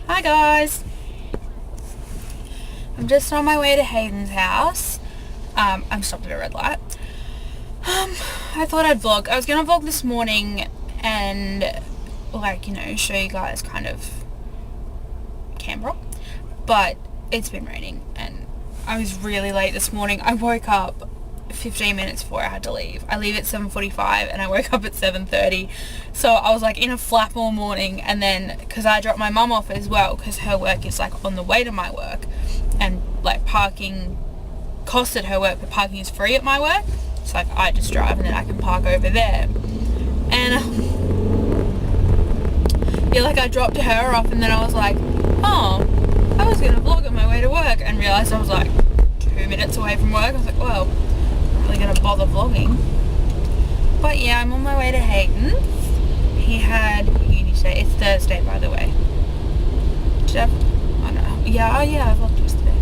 Hi guys, I'm just on my way to Hayden's house. I'm stopped at a red light. I thought I'd vlog. I was gonna vlog this morning and show you guys kind of Canberra, but it's been raining and I was really late this morning. I woke up 15 minutes before I had to leave. I leave at 7:45 and I woke up at 7:30, so I was like in a flap all morning. And then because I dropped my mum off as well because her work is like on the way to my work, and like parking costs at her work but parking is free at my work, so like I just drive and then I can park over there. And I dropped her off and then I was like, oh, I was gonna vlog on my way to work, and realised I was like 2 minutes away from work. I was like, well, really gonna bother vlogging. But yeah, I'm on my way to Hayden's. He had uni today. It's Thursday, by the way. I don't know. Yeah, I vlogged yesterday.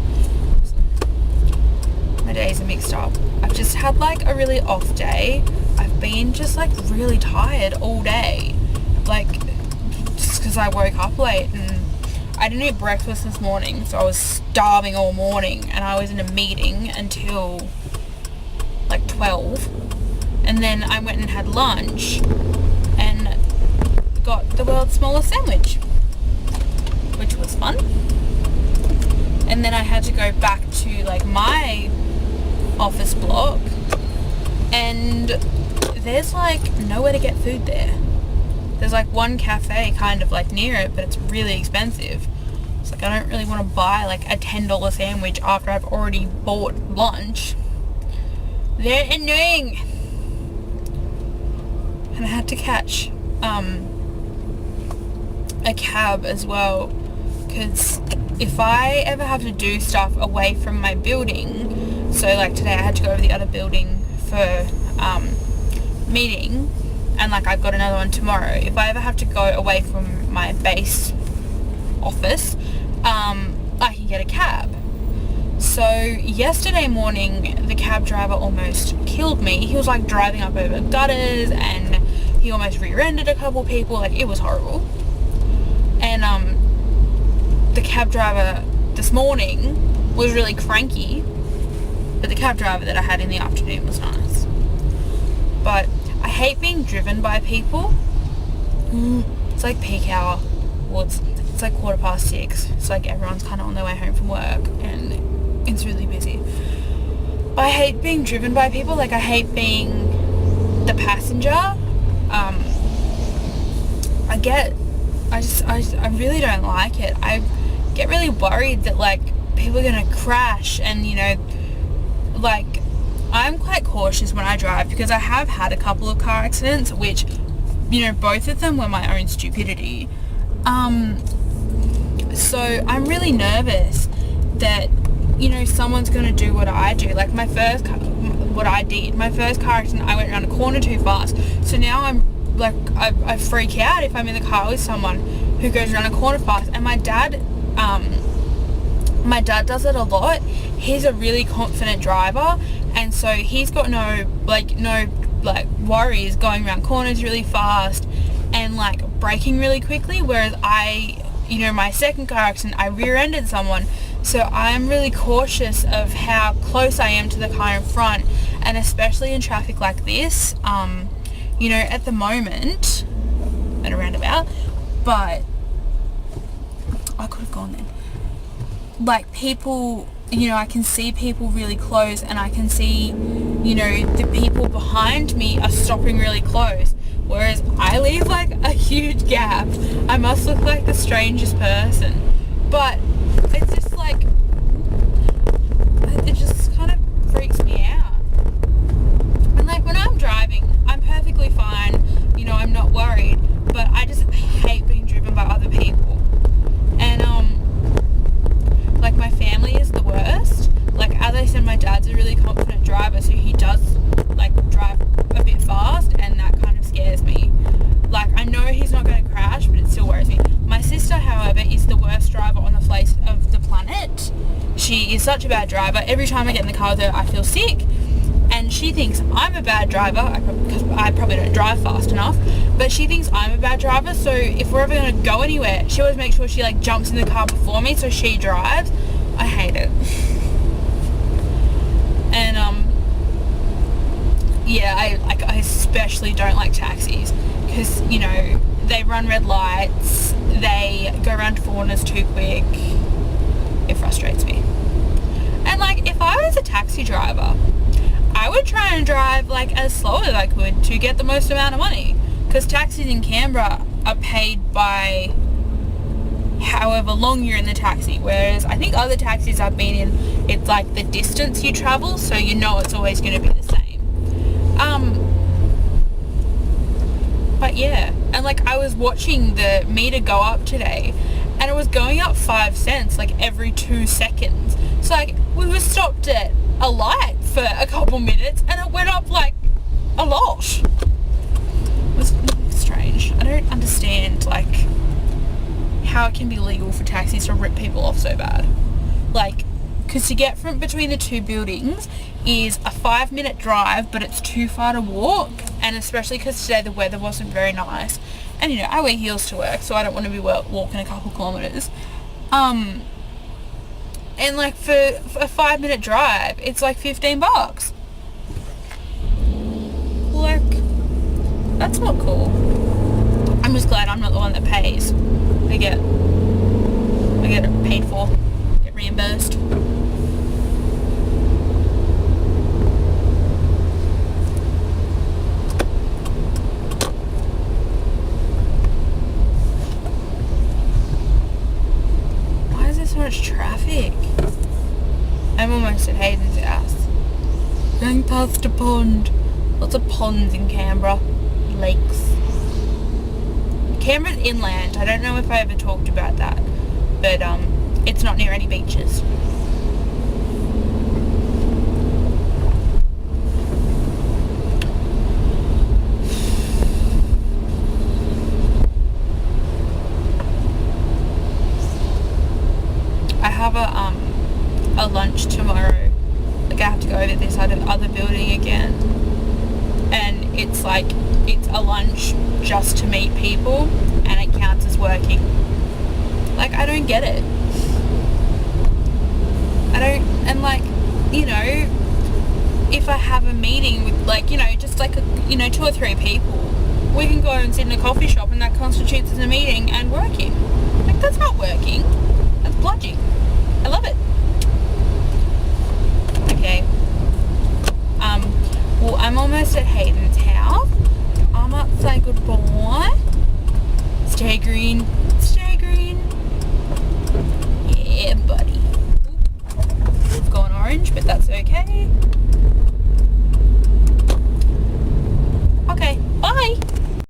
My days are mixed up. I've just had like a really off day. I've been just like really tired all day, like just because I woke up late and I didn't eat breakfast this morning, so I was starving all morning, and I was in a meeting until like 12, and then I went and had lunch and got the world's smallest sandwich, which was fun. And then I had to go back to like my office block, and there's like nowhere to get food there. There's like one cafe kind of like near it, but it's really expensive. It's like I don't really want to buy like a $10 sandwich after I've already bought lunch. They're annoying. And I had to catch a cab as well, because if I ever have to do stuff away from my building, so like today I had to go over the other building for meeting, and like I've got another one tomorrow. If I ever have to go away from my base office, I can get a cab. So yesterday morning the cab driver almost killed me. He was like driving up over gutters and he almost rear-ended a couple people. Like, it was horrible. And the cab driver this morning was really cranky, but the cab driver that I had in the afternoon was nice. But I hate being driven by people. It's like peak hour. Well, it's like 6:15. It's like everyone's kind of on their way home from work and it's really busy. But I hate being driven by people. Like, I hate being the passenger. I really don't like it. I get really worried that like people are gonna crash, and like I'm quite cautious when I drive because I have had a couple of car accidents, which both of them were my own stupidity. So I'm really nervous that someone's gonna do what I do. Like my first car accident, I went around a corner too fast. So now I'm like, I freak out if I'm in the car with someone who goes around a corner fast. And my dad does it a lot. He's a really confident driver, and so he's got no worries going around corners really fast and like braking really quickly, whereas my second car accident, I rear-ended someone. So I'm really cautious of how close I am to the car in front, and especially in traffic like this. At the moment, at a roundabout, but I could have gone then. Like people, I can see people really close, and I can see, the people behind me are stopping really close, whereas I leave like a huge gap. I must look like the strangest person, but it's just like, it just kind of freaks me out. And like when I'm driving, I'm perfectly fine, I'm not worried, but I just hate being driven by other people. And like my family is the worst. Like, as I said, my dad's a really confident driver, so he does like drive a bit fast, and that kind of scares me. Like, I know he's not going to crash, but it still worries me. My sister, however, is the worst driver on the face of the planet. She is such a bad driver. Every time I get in the car with her, I feel sick. And she thinks I'm a bad driver because I probably don't drive fast enough, but she thinks I'm a bad driver. So if we're ever going to go anywhere, she always makes sure she like jumps in the car before me so she drives. I hate it. And yeah, I especially don't like taxis because, you know, they run red lights, they go around corners too quick. It frustrates me. And like, if I was a taxi driver, I would try and drive like as slow as I could to get the most amount of money, because taxis in Canberra are paid by however long you're in the taxi, whereas I think other taxis I've been in, it's like the distance you travel, so you know it's always going to be the same. But yeah, and like I was watching the meter go up today, and it was going up 5 cents like every 2 seconds. So like we were stopped at a light for a couple minutes and it went up like a lot. It was strange. I don't understand like how it can be legal for taxis to rip people off so bad. Like, because to get from between the two buildings is a 5-minute drive, but it's too far to walk, and especially because today the weather wasn't very nice, and you know, I wear heels to work, so I don't want to be walking a couple kilometres. And like for a 5-minute drive, it's like $15. Like, that's not cool. I'm just glad I'm not the one that pays. I get it paid for, get reimbursed. Why is there so much traffic? I'm almost at Hayden's house. Going past a pond. Lots of ponds in Canberra. Lakes. Canberra's inland. I don't know if I ever talked about that, but it's not near any beaches. I have a lunch tomorrow. Like I have to go over this other building again, and it's like it's a lunch just to meet people and it counts as working. Like, I don't get it. I don't, and like, you know, if I have a meeting with like, you know, just like, 2 or 3 people, we can go and sit in a coffee shop and that constitutes as a meeting and working. Like, that's not working. That's bludging. I love it. Okay. Well, I'm almost at Hayden's house. I'm up to say goodbye. Stay green. Stay green. Yeah, buddy. It's gone orange, but that's okay.